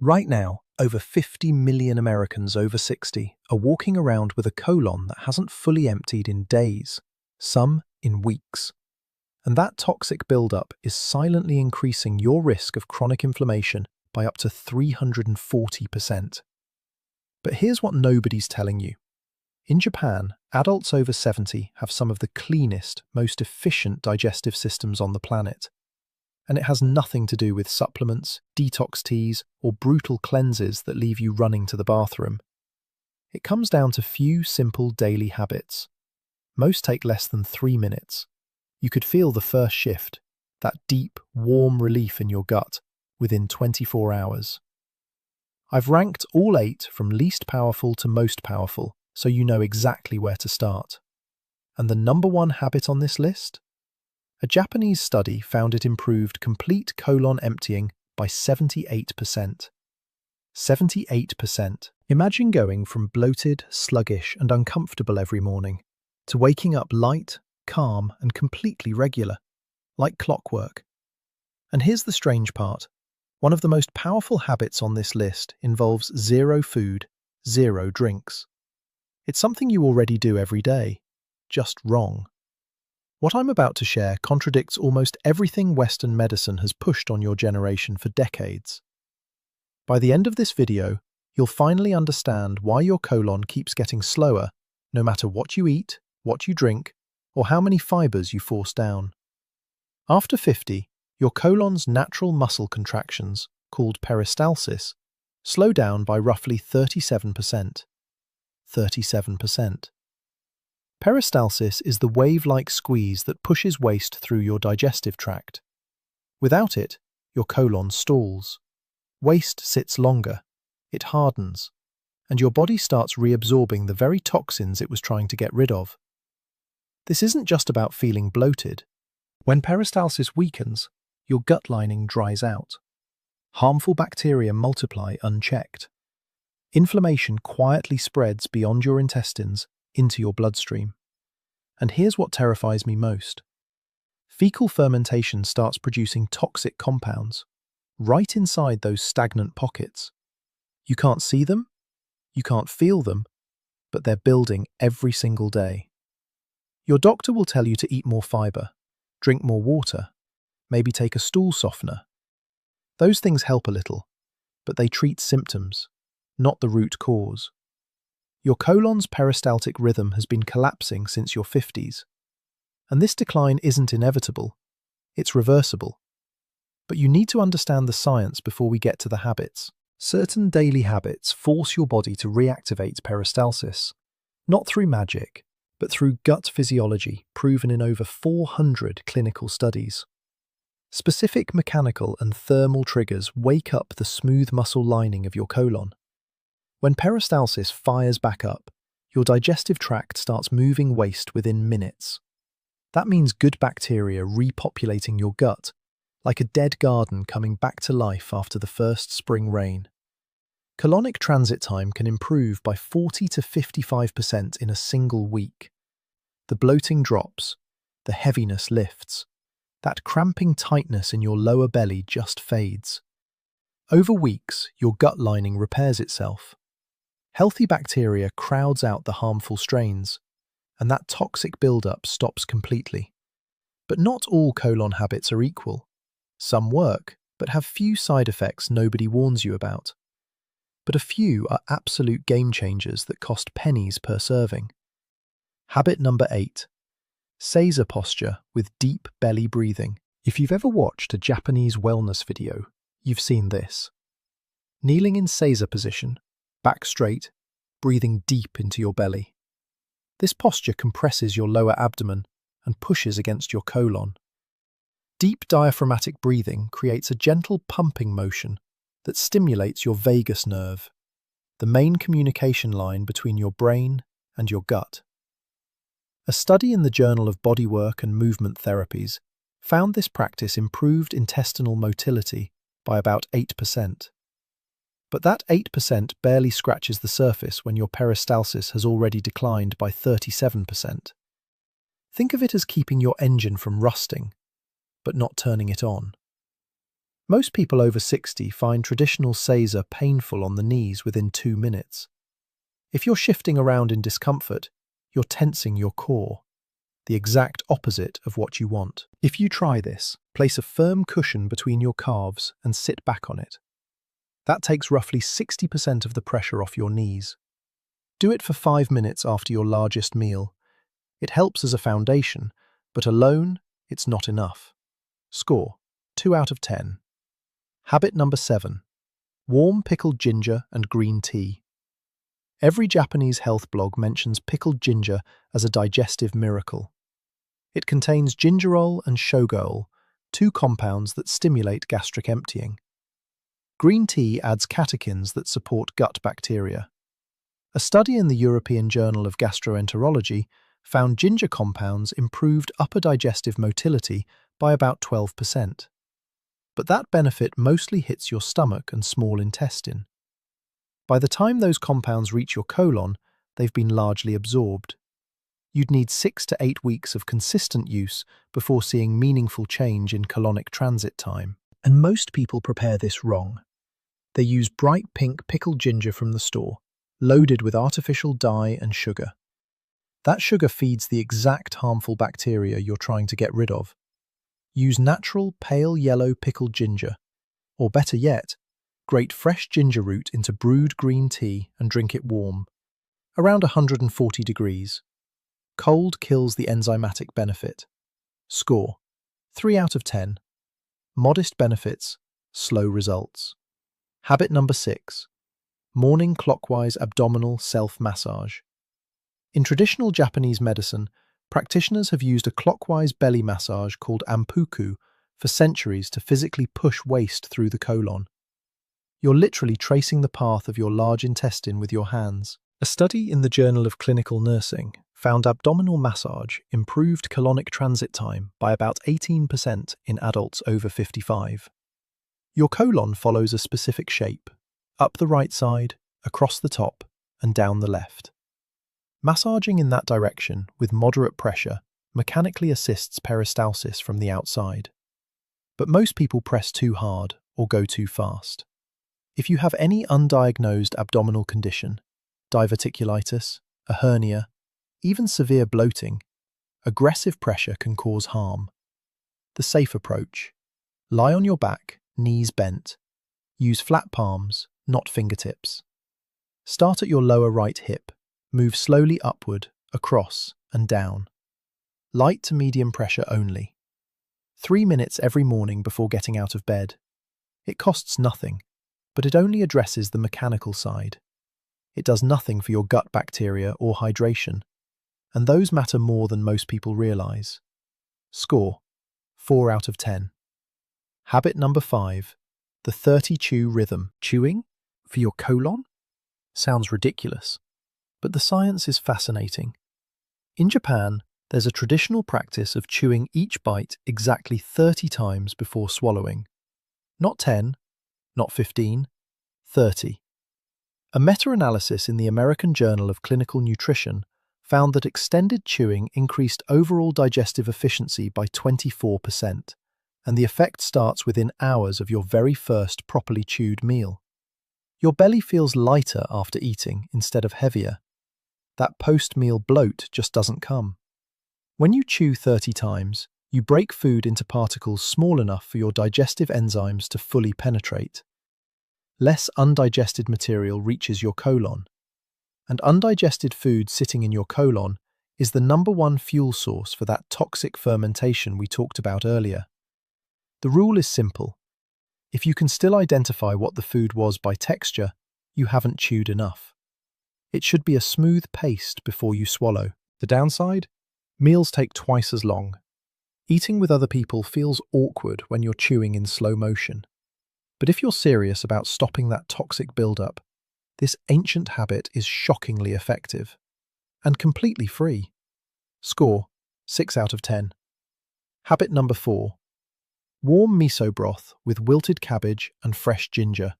Right now, over 50 million Americans over 60 are walking around with a colon that hasn't fully emptied in days, some in weeks. And that toxic buildup is silently increasing your risk of chronic inflammation by up to 340%. But here's what nobody's telling you. In Japan, adults over 70 have some of the cleanest, most efficient digestive systems on the planet. And it has nothing to do with supplements, detox teas, or brutal cleanses that leave you running to the bathroom. It comes down to few simple daily habits. Most take less than 3 minutes. You could feel the first shift, that deep, warm relief in your gut, within 24 hours. I've ranked all 8 from least powerful to most powerful, so you know exactly where to start. And the number 1 habit on this list? A Japanese study found it improved complete colon emptying by 78%. 78%. Imagine going from bloated, sluggish, and uncomfortable every morning to waking up light, calm, and completely regular, like clockwork. And here's the strange part. One of the most powerful habits on this list involves 0 food, 0 drinks. It's something you already do every day, just wrong. What I'm about to share contradicts almost everything Western medicine has pushed on your generation for decades. By the end of this video, you'll finally understand why your colon keeps getting slower, no matter what you eat, what you drink, or how many fibers you force down. After 50, your colon's natural muscle contractions, called peristalsis, slow down by roughly 37%. 37%. Peristalsis is the wave-like squeeze that pushes waste through your digestive tract. Without it, your colon stalls. Waste sits longer, it hardens, and your body starts reabsorbing the very toxins it was trying to get rid of. This isn't just about feeling bloated. When peristalsis weakens, your gut lining dries out. Harmful bacteria multiply unchecked. Inflammation quietly spreads beyond your intestines into your bloodstream. And here's what terrifies me most. Fecal fermentation starts producing toxic compounds right inside those stagnant pockets. You can't see them, you can't feel them, but they're building every single day. Your doctor will tell you to eat more fiber, drink more water, maybe take a stool softener. Those things help a little, but they treat symptoms, not the root cause. Your colon's peristaltic rhythm has been collapsing since your 50s. And this decline isn't inevitable, it's reversible. But you need to understand the science before we get to the habits. Certain daily habits force your body to reactivate peristalsis, not through magic, but through gut physiology proven in over 400 clinical studies. Specific mechanical and thermal triggers wake up the smooth muscle lining of your colon. When peristalsis fires back up, your digestive tract starts moving waste within minutes. That means good bacteria repopulating your gut, like a dead garden coming back to life after the first spring rain. Colonic transit time can improve by 40 to 55% in a single week. The bloating drops, the heaviness lifts, that cramping tightness in your lower belly just fades. Over weeks, your gut lining repairs itself. Healthy bacteria crowds out the harmful strains, and that toxic buildup stops completely. But not all colon habits are equal. Some work, but have few side effects nobody warns you about. But a few are absolute game changers that cost pennies per serving. Habit number 8. Seiza posture with deep belly breathing. If you've ever watched a Japanese wellness video, you've seen this. Kneeling in Seiza position, back straight, breathing deep into your belly. This posture compresses your lower abdomen and pushes against your colon. Deep diaphragmatic breathing creates a gentle pumping motion that stimulates your vagus nerve, the main communication line between your brain and your gut. A study in the Journal of Bodywork and Movement Therapies found this practice improved intestinal motility by about 8%. But that 8% barely scratches the surface when your peristalsis has already declined by 37%. Think of it as keeping your engine from rusting, but not turning it on. Most people over 60 find traditional Seiza painful on the knees within 2 minutes. If you're shifting around in discomfort, you're tensing your core, the exact opposite of what you want. If you try this, place a firm cushion between your calves and sit back on it. That takes roughly 60% of the pressure off your knees. Do it for 5 minutes after your largest meal. It helps as a foundation, but alone, it's not enough. Score: 2 out of 10. Habit number 7. Warm pickled ginger and green tea. Every Japanese health blog mentions pickled ginger as a digestive miracle. It contains gingerol and shogaol, 2 compounds that stimulate gastric emptying. Green tea adds catechins that support gut bacteria. A study in the European Journal of Gastroenterology found ginger compounds improved upper digestive motility by about 12%. But that benefit mostly hits your stomach and small intestine. By the time those compounds reach your colon, they've been largely absorbed. You'd need 6 to 8 weeks of consistent use before seeing meaningful change in colonic transit time. And most people prepare this wrong. They use bright pink pickled ginger from the store, loaded with artificial dye and sugar. That sugar feeds the exact harmful bacteria you're trying to get rid of. Use natural pale yellow pickled ginger, or better yet, grate fresh ginger root into brewed green tea and drink it warm, around 140 degrees. Cold kills the enzymatic benefit. Score: 3 out of 10. Modest benefits, slow results. Habit number 6. Morning clockwise abdominal self-massage. In traditional Japanese medicine, practitioners have used a clockwise belly massage called anpuku for centuries to physically push waste through the colon. You're literally tracing the path of your large intestine with your hands. A study in the Journal of Clinical Nursing found abdominal massage improved colonic transit time by about 18% in adults over 55. Your colon follows a specific shape: up the right side, across the top, and down the left. Massaging in that direction with moderate pressure mechanically assists peristalsis from the outside. But most people press too hard or go too fast. If you have any undiagnosed abdominal condition, diverticulitis, a hernia, even severe bloating, aggressive pressure can cause harm. The safe approach: lie on your back, knees bent. Use flat palms, not fingertips. Start at your lower right hip. Move slowly upward, across, and down. Light to medium pressure only. 3 minutes every morning before getting out of bed. It costs nothing, but it only addresses the mechanical side. It does nothing for your gut bacteria or hydration, and those matter more than most people realize. Score: 4 out of 10. Habit number 5. The 30 chew rhythm. Chewing? For your colon? Sounds ridiculous, but the science is fascinating. In Japan, there's a traditional practice of chewing each bite exactly 30 times before swallowing. Not 10, not 15, 30. A meta-analysis in the American Journal of Clinical Nutrition found that extended chewing increased overall digestive efficiency by 24%, and the effect starts within hours of your very first properly chewed meal. Your belly feels lighter after eating instead of heavier. That post-meal bloat just doesn't come. When you chew 30 times, you break food into particles small enough for your digestive enzymes to fully penetrate. Less undigested material reaches your colon, and undigested food sitting in your colon is the #1 fuel source for that toxic fermentation we talked about earlier. The rule is simple. If you can still identify what the food was by texture, you haven't chewed enough. It should be a smooth paste before you swallow. The downside? Meals take twice as long. Eating with other people feels awkward when you're chewing in slow motion. But if you're serious about stopping that toxic buildup, this ancient habit is shockingly effective and completely free. Score: 6 out of 10. Habit number 4. Warm miso broth with wilted cabbage and fresh ginger.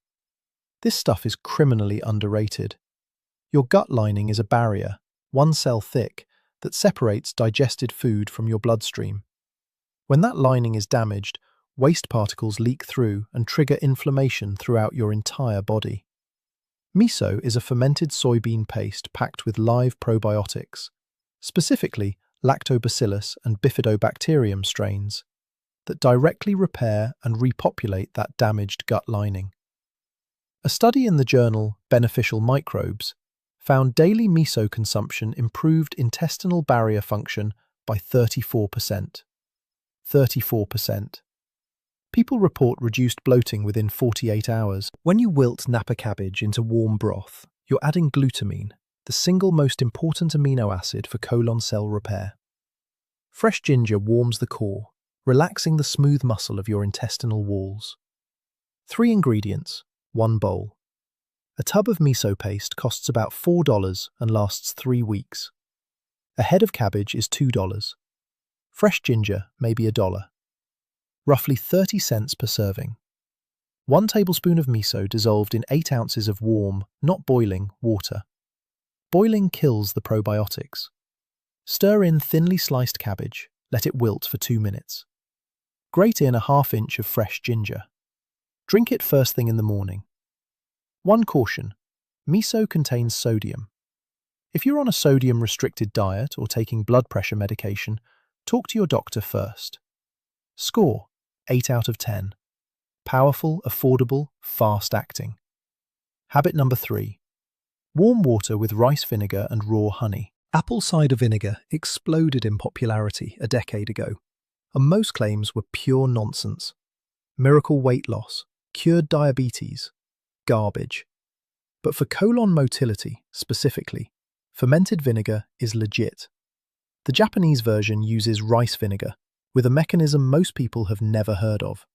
This stuff is criminally underrated. Your gut lining is a barrier, 1 cell thick, that separates digested food from your bloodstream. When that lining is damaged, waste particles leak through and trigger inflammation throughout your entire body. Miso is a fermented soybean paste packed with live probiotics, specifically Lactobacillus and Bifidobacterium strains, that directly repair and repopulate that damaged gut lining. A study in the journal Beneficial Microbes found daily miso consumption improved intestinal barrier function by 34%. 34%. People report reduced bloating within 48 hours. When you wilt Napa cabbage into warm broth, you're adding glutamine, the single most important amino acid for colon cell repair. Fresh ginger warms the core, relaxing the smooth muscle of your intestinal walls. 3 ingredients, 1 bowl. A tub of miso paste costs about $4 and lasts 3 weeks. A head of cabbage is $2. Fresh ginger, maybe $1. Roughly 30 cents per serving. 1 tablespoon of miso dissolved in 8 ounces of warm, not boiling, water. Boiling kills the probiotics. Stir in thinly sliced cabbage, let it wilt for 2 minutes. Grate in a ½ inch of fresh ginger. Drink it first thing in the morning. 1 caution: miso contains sodium. If you're on a sodium-restricted diet or taking blood pressure medication, talk to your doctor first. Score: 8 out of 10. Powerful, affordable, fast-acting. Habit number 3. Warm water with rice vinegar and raw honey. Apple cider vinegar exploded in popularity a decade ago, and most claims were pure nonsense. Miracle weight loss, cured diabetes, garbage. But for colon motility, specifically, fermented vinegar is legit. The Japanese version uses rice vinegar, with a mechanism most people have never heard of.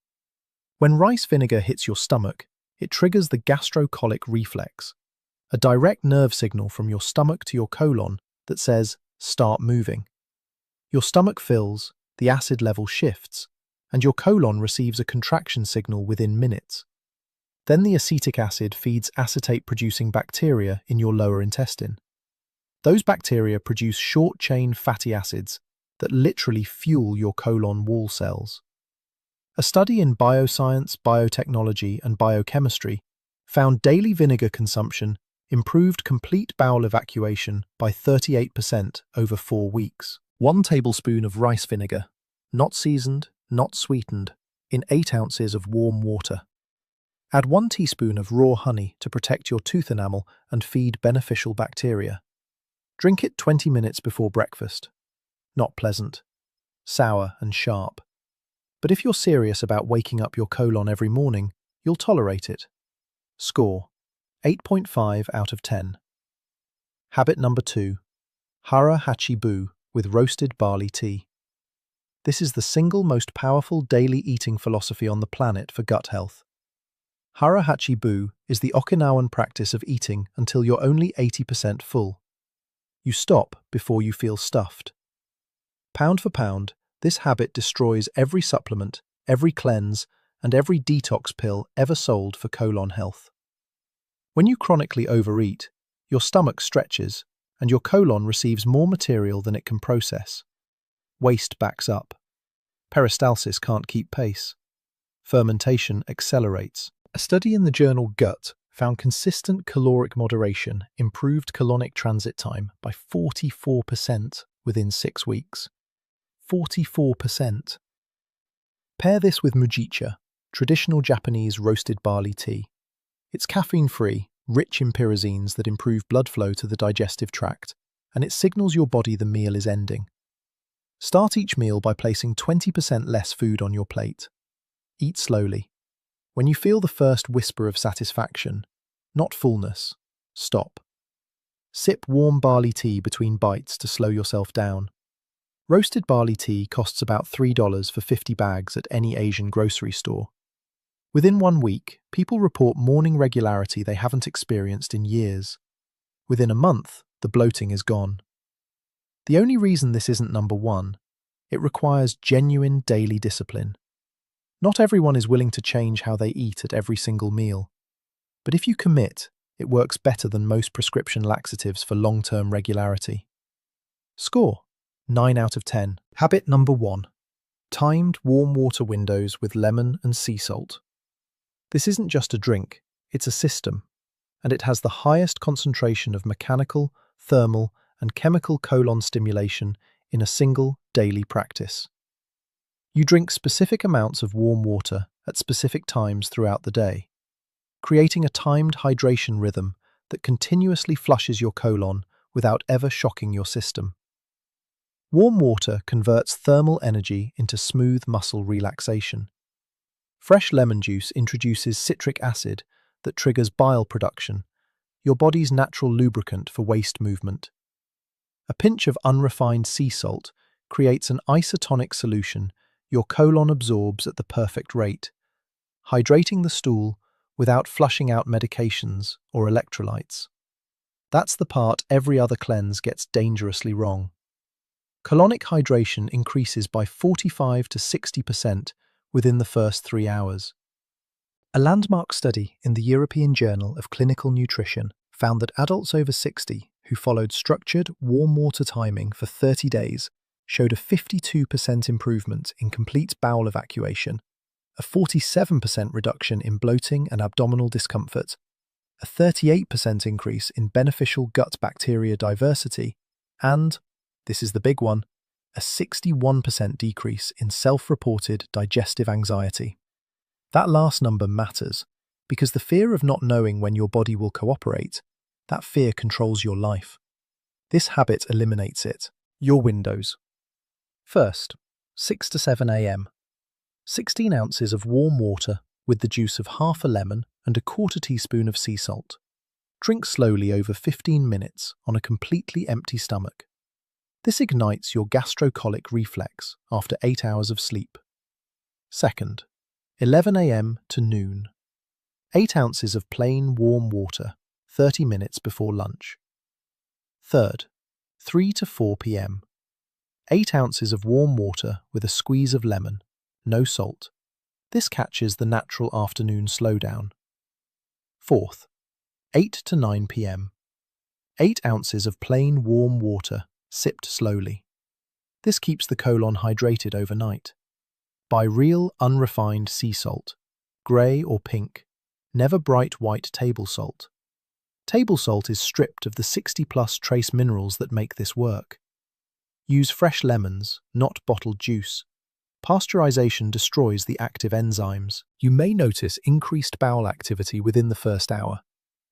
When rice vinegar hits your stomach, it triggers the gastrocolic reflex, a direct nerve signal from your stomach to your colon that says, start moving. Your stomach fills, the acid level shifts, and your colon receives a contraction signal within minutes. Then the acetic acid feeds acetate-producing bacteria in your lower intestine. Those bacteria produce short-chain fatty acids that literally fuel your colon wall cells. A study in bioscience, biotechnology, and biochemistry found daily vinegar consumption improved complete bowel evacuation by 38% over 4 weeks. 1 tablespoon of rice vinegar, not seasoned, not sweetened, in 8 ounces of warm water. Add 1 teaspoon of raw honey to protect your tooth enamel and feed beneficial bacteria. Drink it 20 minutes before breakfast. Not pleasant. Sour and sharp. But if you're serious about waking up your colon every morning, you'll tolerate it. Score: 8.5 out of 10. Habit number 2. Hara Hachi Bu with roasted barley tea. This is the single most powerful daily eating philosophy on the planet for gut health. Hara Hachi Bu is the Okinawan practice of eating until you're only 80% full. You stop before you feel stuffed. Pound for pound, this habit destroys every supplement, every cleanse, and every detox pill ever sold for colon health. When you chronically overeat, your stomach stretches, and your colon receives more material than it can process. Waste backs up. Peristalsis can't keep pace. Fermentation accelerates. A study in the journal Gut found consistent caloric moderation improved colonic transit time by 44% within 6 weeks. 44%. Pair this with mujicha, traditional Japanese roasted barley tea. It's caffeine-free, rich in pyrazines that improve blood flow to the digestive tract, and it signals your body the meal is ending. Start each meal by placing 20% less food on your plate. Eat slowly. When you feel the first whisper of satisfaction, not fullness, stop. Sip warm barley tea between bites to slow yourself down. Roasted barley tea costs about $3 for 50 bags at any Asian grocery store. Within 1 week, people report morning regularity they haven't experienced in years. Within a month, the bloating is gone. The only reason this isn't number 1, it requires genuine daily discipline. Not everyone is willing to change how they eat at every single meal. But if you commit, it works better than most prescription laxatives for long-term regularity. Score: 9 out of 10. Habit number 1. Timed warm water windows with lemon and sea salt. This isn't just a drink, it's a system, and it has the highest concentration of mechanical, thermal, and chemical colon stimulation in a single daily practice. You drink specific amounts of warm water at specific times throughout the day, creating a timed hydration rhythm that continuously flushes your colon without ever shocking your system. Warm water converts thermal energy into smooth muscle relaxation. Fresh lemon juice introduces citric acid that triggers bile production, your body's natural lubricant for waste movement. A pinch of unrefined sea salt creates an isotonic solution your colon absorbs at the perfect rate, hydrating the stool without flushing out medications or electrolytes. That's the part every other cleanse gets dangerously wrong. Colonic hydration increases by 45 to 60% within the first 3 hours. A landmark study in the European Journal of Clinical Nutrition found that adults over 60 who followed structured warm water timing for 30 days showed a 52% improvement in complete bowel evacuation, a 47% reduction in bloating and abdominal discomfort, a 38% increase in beneficial gut bacteria diversity, and, this is the big one, a 61% decrease in self-reported digestive anxiety. That last number matters because the fear of not knowing when your body will cooperate, that fear controls your life. This habit eliminates it. Your windows. First, 6 to 7 a.m. 16 ounces of warm water with the juice of half a lemon and a quarter teaspoon of sea salt. Drink slowly over 15 minutes on a completely empty stomach. This ignites your gastrocolic reflex after 8 hours of sleep. Second, 11 a.m. to noon. 8 ounces of plain warm water, 30 minutes before lunch. Third, 3 to 4 p.m. 8 ounces of warm water with a squeeze of lemon, no salt. This catches the natural afternoon slowdown. Fourth, 8 to 9 p.m. 8 ounces of plain warm water, sipped slowly. This keeps the colon hydrated overnight. Buy real, unrefined sea salt, grey or pink, never bright white table salt. Table salt is stripped of the 60+ trace minerals that make this work. Use fresh lemons, not bottled juice. Pasteurization destroys the active enzymes. You may notice increased bowel activity within the first hour.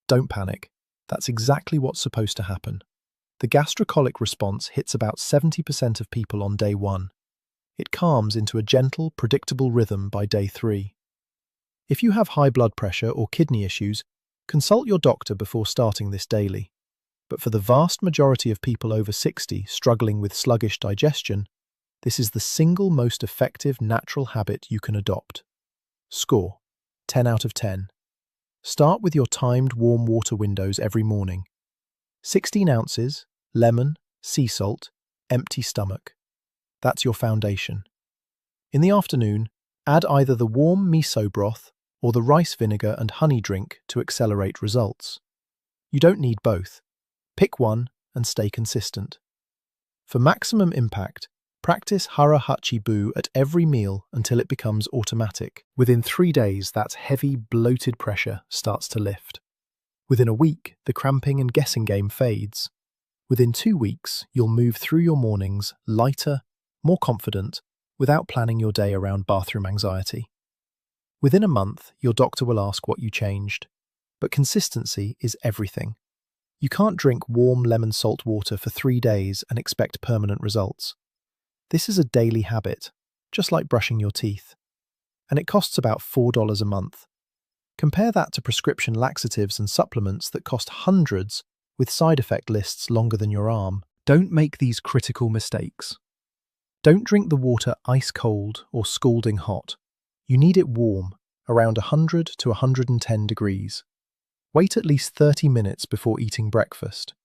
Don't panic. That's exactly what's supposed to happen. The gastrocolic response hits about 70% of people on day 1. It calms into a gentle, predictable rhythm by day 3. If you have high blood pressure or kidney issues, consult your doctor before starting this daily. But for the vast majority of people over 60 struggling with sluggish digestion, this is the single most effective natural habit you can adopt. Score: 10 out of 10. Start with your timed warm water windows every morning. 16 ounces, lemon, sea salt, empty stomach. That's your foundation. In the afternoon, add either the warm miso broth or the rice vinegar and honey drink to accelerate results. You don't need both. Pick one and stay consistent. For maximum impact, practice hara hachi bu at every meal until it becomes automatic. Within 3 days, that heavy, bloated pressure starts to lift. Within a week, the cramping and guessing game fades. Within 2 weeks, you'll move through your mornings lighter, more confident, without planning your day around bathroom anxiety. Within a month, your doctor will ask what you changed. But consistency is everything. You can't drink warm lemon salt water for 3 days and expect permanent results. This is a daily habit, just like brushing your teeth. And it costs about $4 a month. Compare that to prescription laxatives and supplements that cost hundreds with side effect lists longer than your arm. Don't make these critical mistakes. Don't drink the water ice cold or scalding hot. You need it warm, around 100 to 110 degrees. Wait at least 30 minutes before eating breakfast.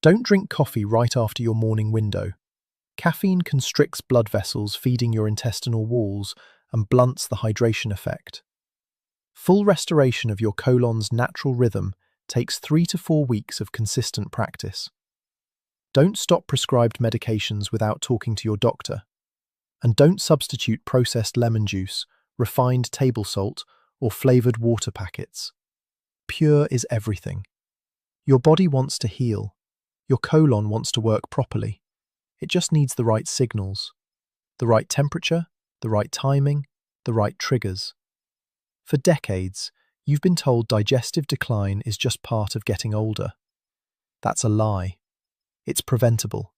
Don't drink coffee right after your morning window. Caffeine constricts blood vessels feeding your intestinal walls and blunts the hydration effect. Full restoration of your colon's natural rhythm takes 3 to 4 weeks of consistent practice. Don't stop prescribed medications without talking to your doctor. And don't substitute processed lemon juice, refined table salt, or flavored water packets. Pure is everything. Your body wants to heal. Your colon wants to work properly. It just needs the right signals, the right temperature, the right timing, the right triggers. For decades, you've been told digestive decline is just part of getting older. That's a lie. It's preventable.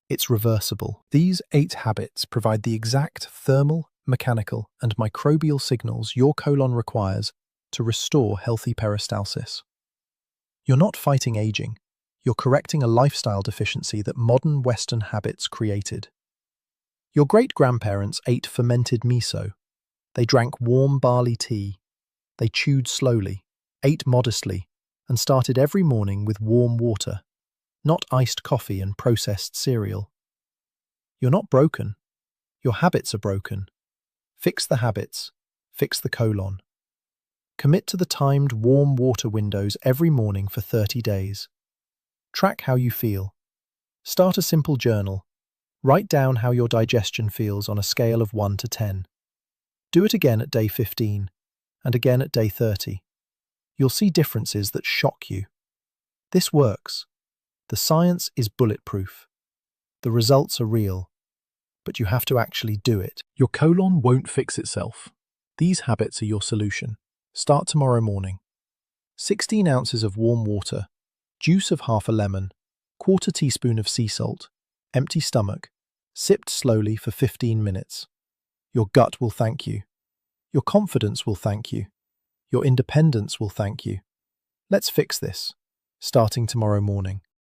It's reversible. These 8 habits provide the exact thermal, mechanical, and microbial signals your colon requires to restore healthy peristalsis. You're not fighting aging. You're correcting a lifestyle deficiency that modern Western habits created. Your great-grandparents ate fermented miso. They drank warm barley tea. They chewed slowly, ate modestly, and started every morning with warm water, not iced coffee and processed cereal. You're not broken. Your habits are broken. Fix the habits. Fix the colon. Commit to the timed warm water windows every morning for 30 days. Track how you feel. Start a simple journal. Write down how your digestion feels on a scale of 1 to 10. Do it again at day 15, and again at day 30. You'll see differences that shock you. This works. The science is bulletproof. The results are real. But you have to actually do it. Your colon won't fix itself. These habits are your solution. Start tomorrow morning. 16 ounces of warm water, juice of half a lemon, quarter teaspoon of sea salt, empty stomach, sipped slowly for 15 minutes. Your gut will thank you. Your confidence will thank you. Your independence will thank you. Let's fix this, starting tomorrow morning.